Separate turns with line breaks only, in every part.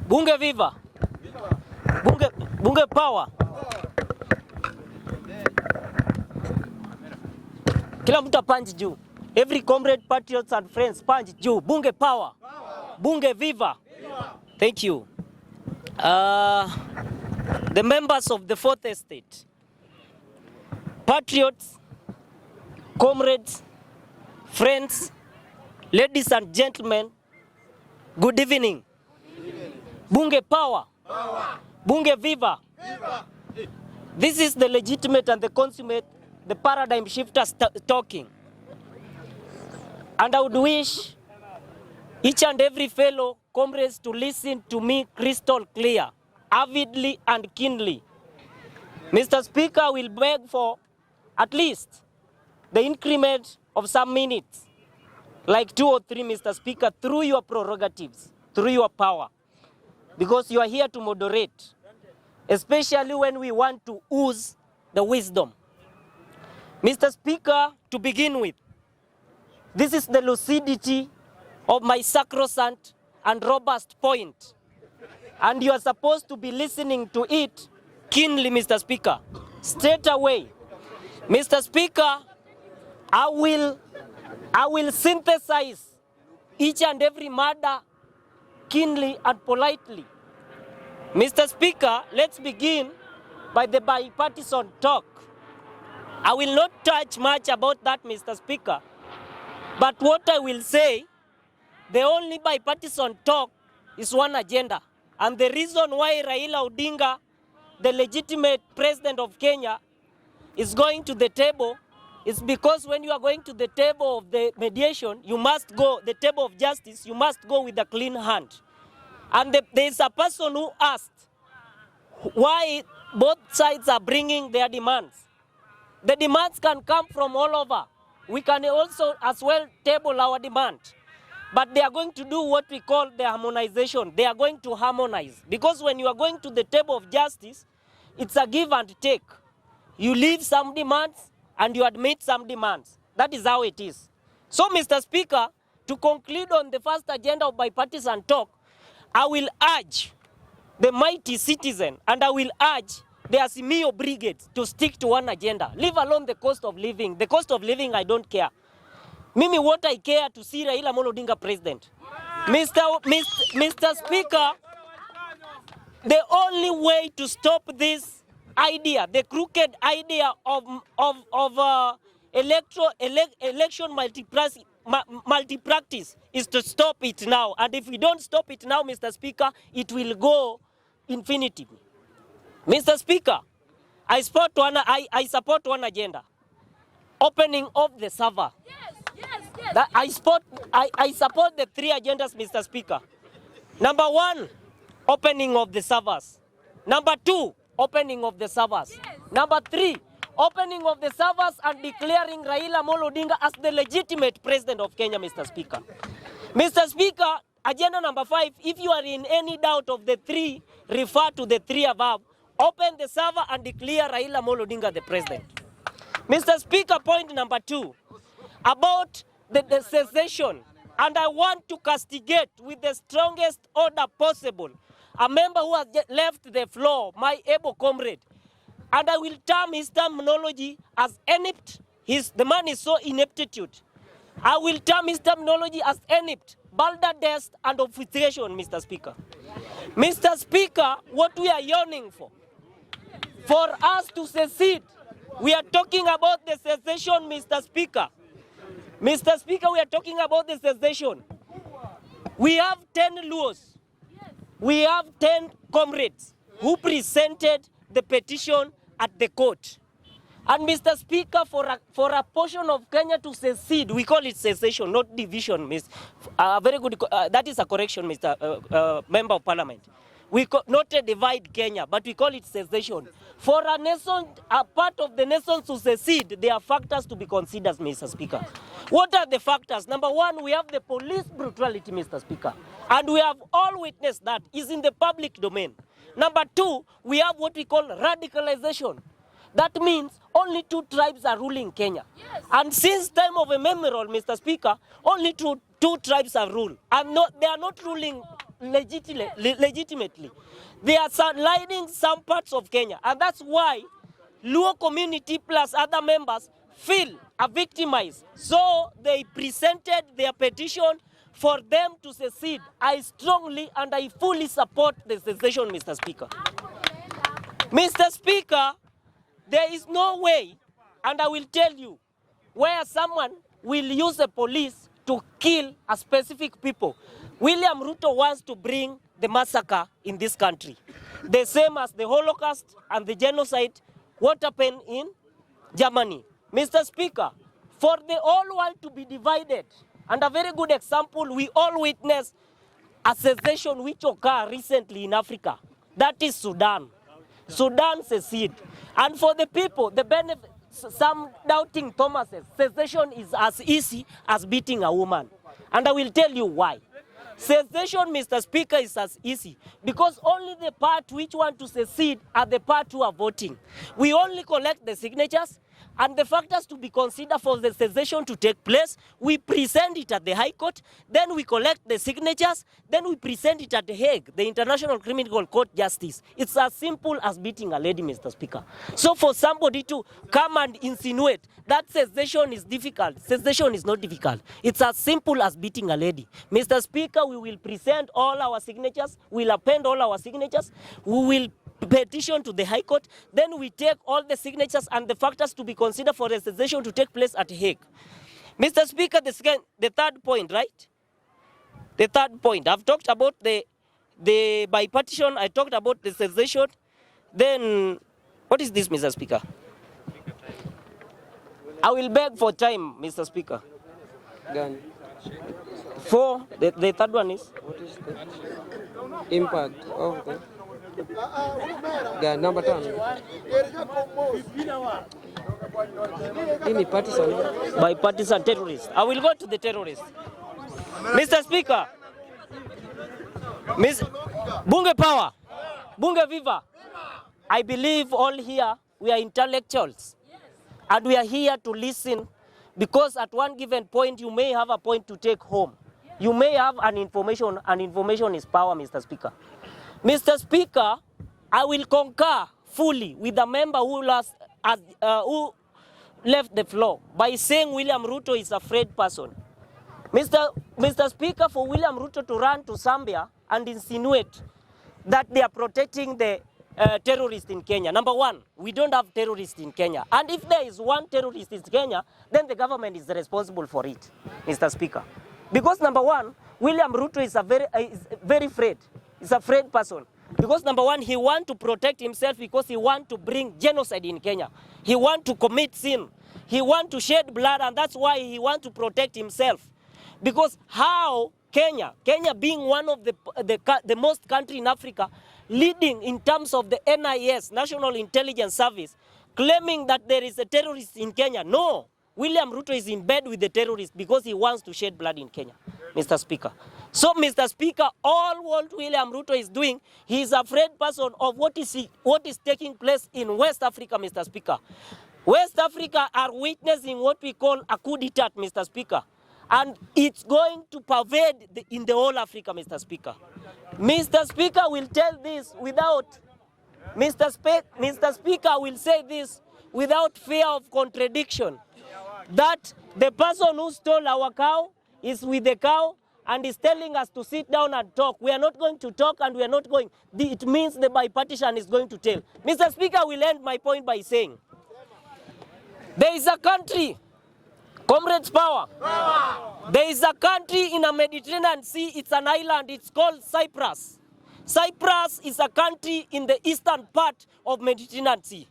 Bunge viva. Bunge power. Kila mtu punch juu. Every comrade, patriots and friends punch juu. Bunge power. Bunge viva. Thank you. The members of the Fourth Estate, patriots, comrades, friends, ladies and gentlemen, good evening. Bunge power. Bunge viva. This is the legitimate and the consummate, the paradigm shifters talking. And I would wish each and every fellow comrades to listen to me crystal clear, avidly and keenly. Mr. Speaker will beg for at least the increment of some minutes, like 2 or 3, Mr. Speaker, through your prerogatives, through your power, because you are here to moderate, especially when we want to ooze the wisdom. Mr. Speaker, to begin with, this is the lucidity of my sacrosanct and robust point, and you are supposed to be listening to it keenly, Mr. Speaker. Straight away, Mr. Speaker, I will synthesize each and every matter keenly and politely. Mr. Speaker, let's begin by the bipartisan talk. I will not touch much about that, Mr. Speaker, but what I will say, the only bipartisan talk is one agenda. And the reason why Raila Odinga, the legitimate president of Kenya, is going to the table is because when you are going to the table of the mediation, you must go, the table of justice, you must go with a clean hand. And there is a person who asked why both sides are bringing their demands. The demands can come from all over. We can also as well table our demand. But they are going to do what we call the harmonization. They are going to harmonize. Because when you are going to the table of justice, it's a give and take. You leave some demands and you admit some demands. That is how it is. So, Mr. Speaker, to conclude on the first agenda of bipartisan talk, I will urge the mighty citizen and I will urge the Azimio brigades to stick to one agenda. Leave alone the cost of living. The cost of living, I don't care. Mimi, what I care to see Raila Odinga president. Mr. Speaker, the only way to stop this idea, the crooked idea of election multi-practice is to stop it now. And if we don't stop it now, Mr. Speaker, it will go infinity. Mr. Speaker, I support one agenda. Opening of the server. That I support the 3 agendas, Mr. Speaker. Number 1, opening of the servers. Number 2, opening of the servers. Number 3, opening of the servers and declaring Raila Odinga as the legitimate president of Kenya, Mr. Speaker. Mr. Speaker, agenda number 5, if you are in any doubt of the 3, refer to the 3 above. Open the server and declare Raila Odinga the president. Mr. Speaker, point number 2, about the secession, and I want to castigate with the strongest order possible a member who has left the floor, my able comrade, and I will term his terminology as inept. The man is so ineptitude. I will term his terminology as inept, balderdash, and obfuscation, Mr. Speaker. Mr. Speaker, what we are yearning for us to secede, we are talking about the secession, Mr. Speaker. Mr. Speaker, we are talking about the secession. We have 10 laws. We have 10 comrades who presented the petition at the court. And Mr. Speaker, for a portion of Kenya to secede, we call it secession, not division. Very good. That is a correction, Mr. Member of Parliament. We not divide Kenya, but we call it secession. For a nation, a part of the nation to secede, there are factors to be considered, Mr. Speaker. What are the factors? Number 1, we have the police brutality, Mr. Speaker. And we have all witnessed that is in the public domain. Number 2, we have what we call radicalization. That means only 2 tribes are ruling Kenya. Yes. And since time of immemorial, Mr. Speaker, only 2 two tribes are ruled, and they are not ruling legitimately. They are lining some parts of Kenya, and that's why Luo community plus other members feel victimized. So they presented their petition for them to secede. I strongly and I fully support the secession, Mr. Speaker. Mr. Speaker, there is no way, and I will tell you, where someone will use the police to kill a specific people. William Ruto wants to bring the massacre in this country, the same as the Holocaust and the genocide, what happened in Germany. Mr. Speaker, for the whole world to be divided, and a very good example, we all witnessed a secession which occurred recently in Africa. That is Sudan. Sudan seceded. And for the people, the benefit, some doubting Thomases, secession is as easy as beating a woman. And I will tell you why. Secession, Mr. Speaker, is as easy because only the part which want to secede are the part who are voting. We only collect the signatures and the factors to be considered for the secession to take place. We present it at the High Court, then we collect the signatures, then we present it at the Hague, the International Criminal Court Justice. It's as simple as beating a lady, Mr. Speaker. So for somebody to come and insinuate that secession is difficult, secession is not difficult. It's as simple as beating a lady. Mr. Speaker, we will present all our signatures, we'll append all our signatures, we will petition to the High Court, then we take all the signatures and the factors to be considered for the secession to take place at Hague. Mr. Speaker, the third point, right? The third point, I've talked about the bipartisan, I talked about the secession. Then, what is this, Mr. Speaker? I will beg for time, Mr. Speaker.
Done.
For the third one is?
What is the impact of the number 10? Bipartisan.
Bipartisan terrorists. I will go to the terrorists. Mr. Speaker, Bunge Power, Bunge Viva. I believe all here we are intellectuals and we are here to listen because at one given point you may have a point to take home. You may have an information, and information is power, Mr. Speaker. Mr. Speaker, I will concur fully with the member who left the floor by saying William Ruto is a afraid person. Mr. Speaker, for William Ruto to run to Zambia and insinuate that they are protecting the terrorists in Kenya. Number one, we don't have terrorists in Kenya. And if there is one terrorist in Kenya, then the government is responsible for it, Mr. Speaker. Because number one, William Ruto is very afraid. He's a afraid person. Because number one, he wants to protect himself because he wants to bring genocide in Kenya. He wants to commit sin. He wants to shed blood, and that's why he wants to protect himself. Because how Kenya being one of the most country in Africa, leading in terms of the NIS, National Intelligence Service, claiming that there is a terrorist in Kenya. No, William Ruto is in bed with the terrorists because he wants to shed blood in Kenya, Mr. Speaker. So, Mr. Speaker, all what William Ruto is doing, he is afraid person of what is taking place in West Africa, Mr. Speaker. West Africa are witnessing what we call a coup d'etat, Mr. Speaker. And it's going to pervade in the whole Africa, Mr. Speaker. Mr. Speaker will tell this without, Mr. Speaker will say this without fear of contradiction, that the person who stole our cow is with the cow and is telling us to sit down and talk. We are not going to talk and we are not going. It means the bipartisan is going to tell. Mr. Speaker, will end my point by saying, there is a country, Comrades Power. There is a country in the Mediterranean Sea, it's an island, it's called Cyprus. Cyprus is a country in the eastern part of Mediterranean Sea.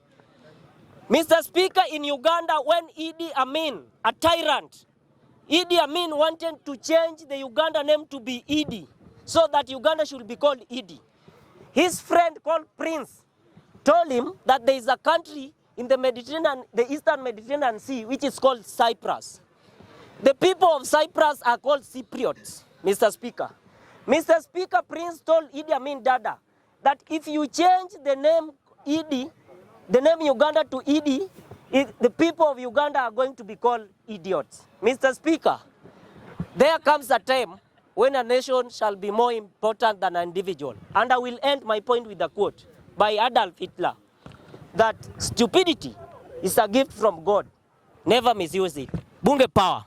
Mr. Speaker, in Uganda, when Idi Amin, a tyrant, Idi Amin wanted to change the Uganda name to be Idi, so that Uganda should be called Idi. His friend called Prince told him that there is a country in the Mediterranean, the eastern Mediterranean Sea, which is called Cyprus. The people of Cyprus are called Cypriots, Mr. Speaker. Mr. Speaker, Prince told Idi Amin Dada that if you change the name Idi, the name Uganda to Idi, the people of Uganda are going to be called idiots. Mr. Speaker, There comes a time when a nation shall be more important than an individual. And I will end my point with a quote by Adolf Hitler, that stupidity is a gift from God. Never misuse it. Bunge power.